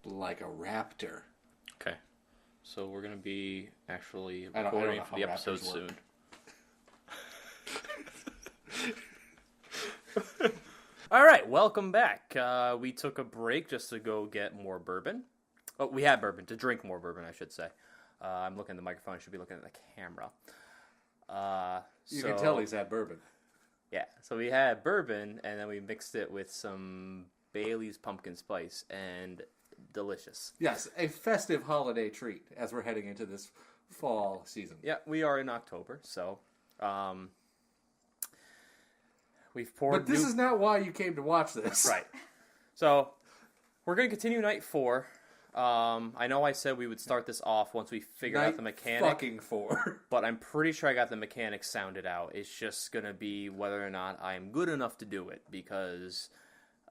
Like a raptor. Okay. So we're going to be actually recording for the episode soon. All right, welcome back. We took a break just to go get more bourbon. Oh, we had bourbon, to drink more bourbon, I should say. I'm looking at the microphone. I should be looking at the camera. You can tell he's had bourbon. Yeah, so we had bourbon, and then we mixed it with some Bailey's pumpkin spice, and delicious. Yes, a festive holiday treat as we're heading into this fall season. Yeah, we are in October, so we've poured. But this is not why you came to watch this, right? So we're going to continue night 4. I know I said we would start this off once we figured out the mechanic. Fucking 4. But I'm pretty sure I got the mechanics sounded out. It's just going to be whether or not I'm good enough to do it, because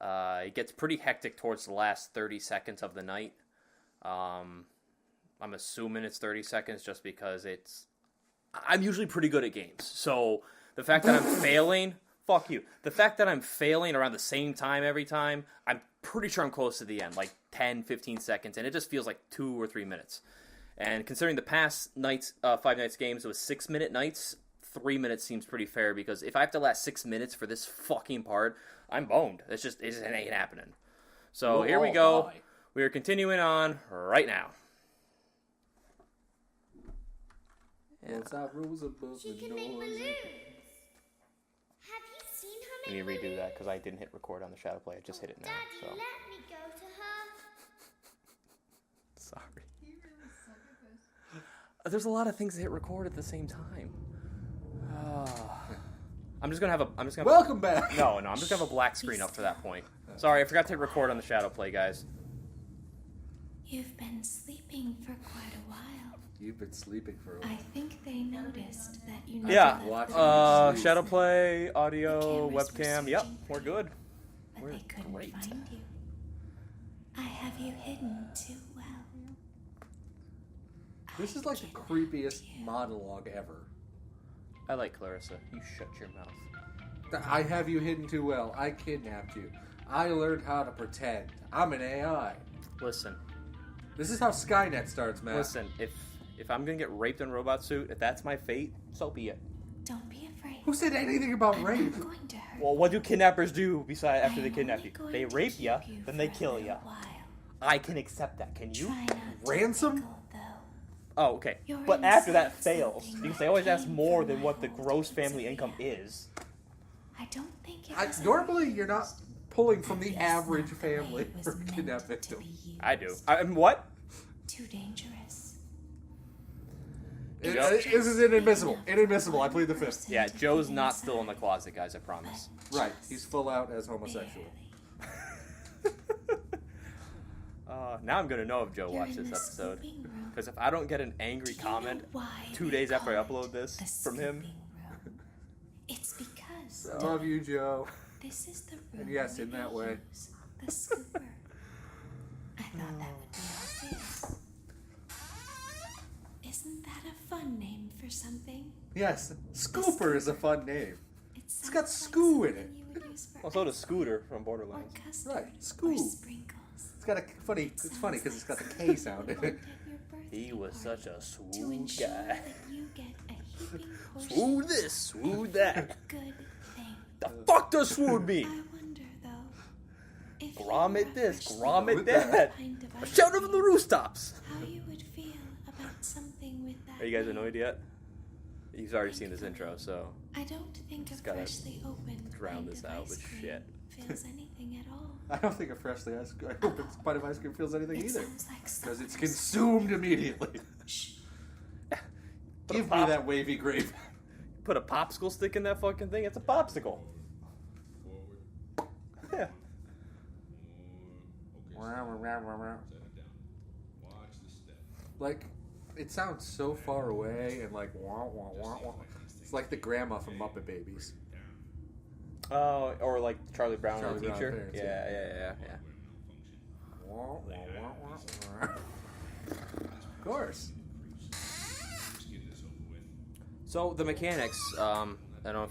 it gets pretty hectic towards the last 30 seconds of the night. I'm assuming it's 30 seconds just because I'm usually pretty good at games. So the fact that I'm failing, fuck you. The fact that I'm failing around the same time every time, I'm pretty sure I'm close to the end, like 10, 15 seconds, and it just feels like 2 or 3 minutes. And considering the past nights, 5 nights games, it was 6-minute nights, 3 minutes seems pretty fair, because if I have to last 6 minutes for this fucking part, I'm boned. It just ain't happening. So here we go. Die. We are continuing on right now. Yeah. She can make balloons. Have you seen her Let make me redo balloons? that because I didn't hit record on the shadow play. I just hit it now. Daddy, So let me go to her. sorry. There's a lot of things that hit record at the same time. I'm just gonna have a. Welcome back. No, I'm just gonna have a black screen up to that point. Sorry, I forgot to hit record on the shadow play, guys. You've been sleeping for quite a while. You've been sleeping for a while. I think they noticed that you Yeah. never watching left you Shadow play, audio, The cameras were webcam. Yep, searching we're for good. but We're they couldn't great. find you. I have you hidden too well. This is like the creepiest monologue ever. I like Clarissa. You shut your mouth. I have you hidden too well. I kidnapped you. I learned how to pretend. I'm an AI. Listen, This is how Skynet starts, man. listen. If I'm gonna get raped in a robot suit, if that's my fate, so be it. Don't be afraid. Who said anything about I'm rape? not going to hurt Well, what do kidnappers do besides after they I'm kidnap only you? going They to rape keep you, you then they for a kill you. little while. I can accept that. Can you? Try not to Ransom? wiggle, though. Oh, okay. You're But after that inside fails, something because that they always ask came more from than my what the home gross to family Pennsylvania. income is. I don't think it was Normally, you're not pulling from the At least average not the way family it was for meant kidnap to victim. be used. I do. What? Too dangerous. This is inadmissible. Inadmissible. I plead the fifth. Yeah, Joe's not still in the closet, guys. I promise. Right. He's full out as homosexual. Now I'm gonna know if Joe You're watched in this the episode. sleeping room. Because if I don't get an angry Do you comment know why 2 they days after I call upload it this the from him, sleeping room? It's because I love you, Joe. this is the room. And yes, where in that they way. use the scooper. I thought that would be obvious. Isn't that a fun name for something? Yes, Scooper is a fun name. It's got "scoo" in it. well, so does Scooter from Or Borderlands. custard. Right, Or "scoo." sprinkles. It's got a funny. It's funny because it's got the K sound in it. He was such a To smooth ensure guy. that you get a heaping portion Smooth this, smooth that. good thing. The fuck does smooth mean? I wonder though, if you Grommet were this, actually grommet a that. pint of ice Shout it from the cream, rooftops. how you would feel about something with that. Are you guys name. annoyed yet? You've already seen this intro, so I don't think a Just gotta freshly opened drown pint this of out ice with cream shit. feels anything at all. I don't think a freshly opened pint of ice cream feels anything It either. sounds like Because it's something- consumed immediately. Shh. Put a Give me pop- that wavy grape. Put a popsicle stick in that fucking thing. It's a popsicle. Yeah. Like, it sounds so far away and like wah wah wah wah. It's like the grandma from Muppet Babies. Oh, or like Charlie Brown, Charlie the Brown teacher. parents, Yeah. Of course. So the mechanics, I don't know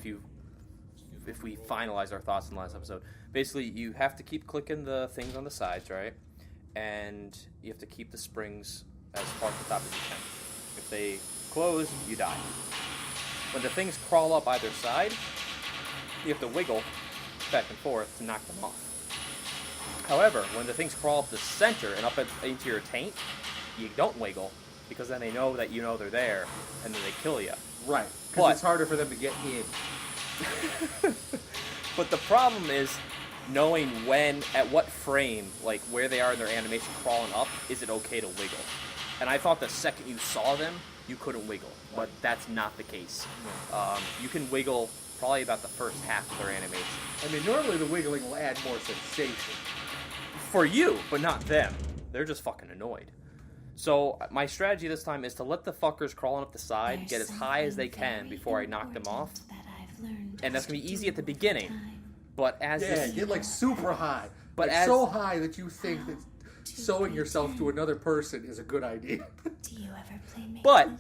if we finalize our thoughts in the last episode. Basically, you have to keep clicking the things on the sides, right? And you have to keep the springs as far to the top as you can. If they close, you die. When the things crawl up either side, you have to wiggle back and forth to knock them off. However, when the things crawl up the center and up into your taint, you don't wiggle, because then they know that you know they're there, and then they kill you. Right. Because it's harder for them to get in. But the problem is knowing when, at what frame, like where they are in their animation crawling up, is it okay to wiggle? And I thought the second you saw them, you couldn't wiggle, but that's not the case. You can wiggle probably about the first half of their animation. I mean, normally the wiggling will add more sensation. For you, but not them. They're just fucking annoyed. So my strategy this time is to let the fuckers crawling up the side get as high as they can before I knock them off. And that's going to be easy at the beginning. But as get like super high. But like so high that you think that sewing yourself to another person is a good idea. Do you ever play make-believe? But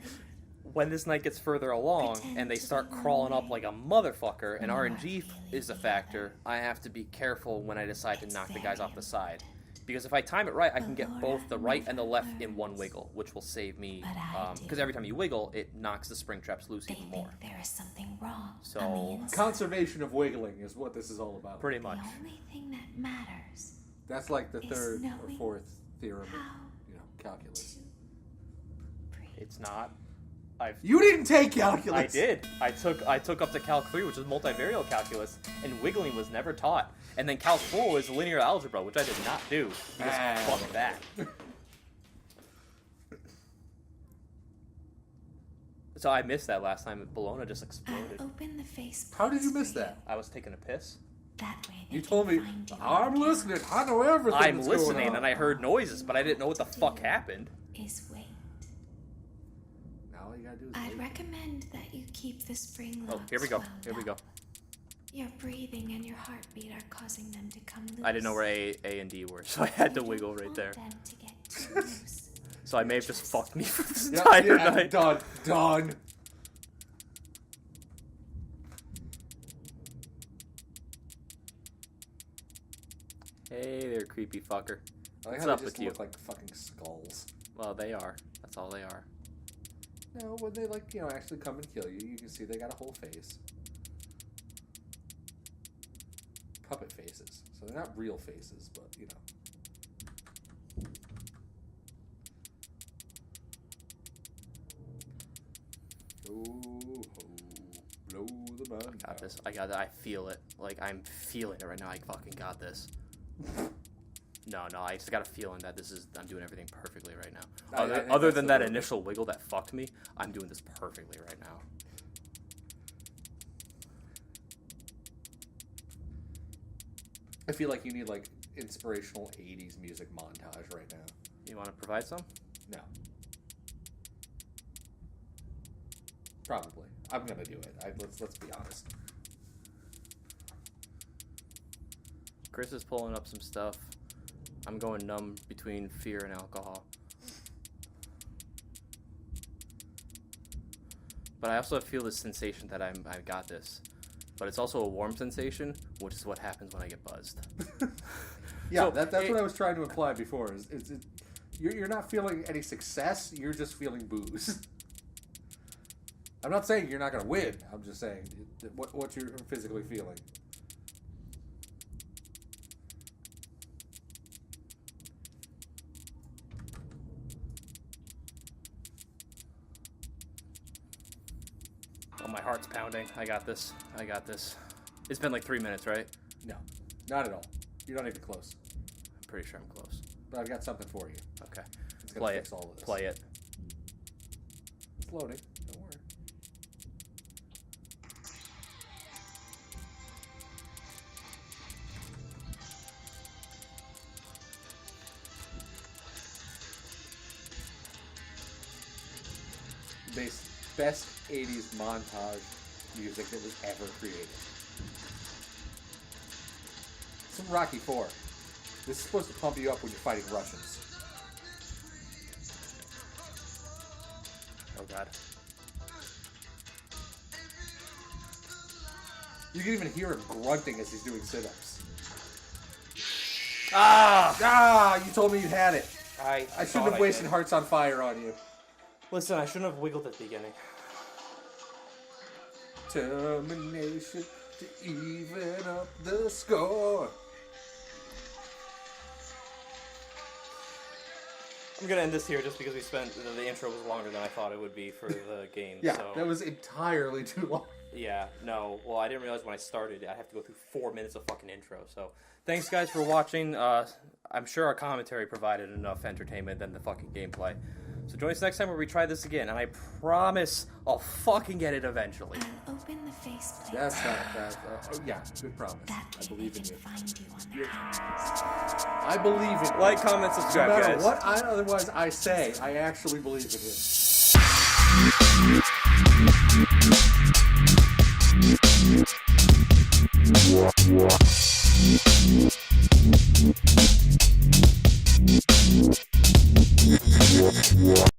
when this night gets further along and they start crawling up like a motherfucker and RNG is a factor, I have to be careful when I decide to knock the guys off the side. Because if I time it right, I can get both the right and the left in one wiggle, which will save me. Because every time you wiggle, it knocks the spring traps loose even more. There is something wrong. So conservation of wiggling is what this is all about. Pretty much. The only thing that matters. That's like the third or knowing fourth theorem of calculus. It's not. You didn't take calculus. I did. I took up to Calc 3, which is multivariate calculus, and wiggling was never taught. And then Calc 4 was linear algebra, which I did not do. Because fuck that. So I missed that last time. Bologna just exploded. Open the face. How did you miss that? I was taking a piss. That way you told me, I'm listening. I know everything. I'm that's listening, going on. and I heard noises, but I didn't know what the fuck happened. Is wait. Now all you gotta do is I'd wait. recommend that you keep the spring locks. Oh, here we go. wound Here we go. up. Your breathing and your heartbeat are causing them to come loose. I didn't know where A and D were, so I had to wiggle right there. Them to get too loose. So I may have just fucked me for this entire night. Done. Hey there, creepy fucker. I like What's how up they just with you? look like fucking skulls. Well, they are. That's all they are. No, when they actually come and kill you, you can see they got a whole face. Puppet faces. So they're not real faces, but Ooh, blow the man. I got this. I got it. I feel it. Like, I'm feeling it right now. I fucking got this. No, I just got a feeling that I'm doing everything perfectly right now. Other than that initial wiggle that fucked me, I'm doing this perfectly right now. I feel like you need like inspirational 80s music montage right now. You want to provide some? No. Probably. I'm gonna do it. Let's be honest. Chris is pulling up some stuff. I'm going numb between fear and alcohol. But I also feel this sensation that I got this. But it's also a warm sensation, which is what happens when I get buzzed. Yeah, So, that's what I was trying to imply before. You're not feeling any success. You're just feeling booze. I'm not saying you're not going to win. I'm just saying what you're physically feeling. Oh, my heart's pounding. I got this. It's been like 3 minutes, right? No, not at all. You're not even close. I'm pretty sure I'm close. But I've got something for you. Okay. It's going to fix all of this. Play it. It's loading. Don't worry. Best 80s montage music that was ever created. It's from Rocky 4. This is supposed to pump you up when you're fighting Russians. Oh god. You can even hear him grunting as he's doing sit-ups. Ah! You told me you had it. I shouldn't have wasted Hearts on Fire on you. Listen, I shouldn't have wiggled at the beginning. Termination to even up the score. I'm gonna end this here just because the intro was longer than I thought it would be for the game. Yeah, so. that was entirely too long. Yeah, no. Well, I didn't realize when I started I have to go through 4 minutes of fucking intro. So, thanks guys for watching. I'm sure our commentary provided enough entertainment than the fucking gameplay. So join us next time where we try this again, and I promise I'll fucking get it eventually. I'll open the faceplate. That's not that. Yeah, good promise. That I kid believe in can you. find you on the house. I believe in you. Like, comment, No subscribe, matter guys. what otherwise I say, I actually believe in you.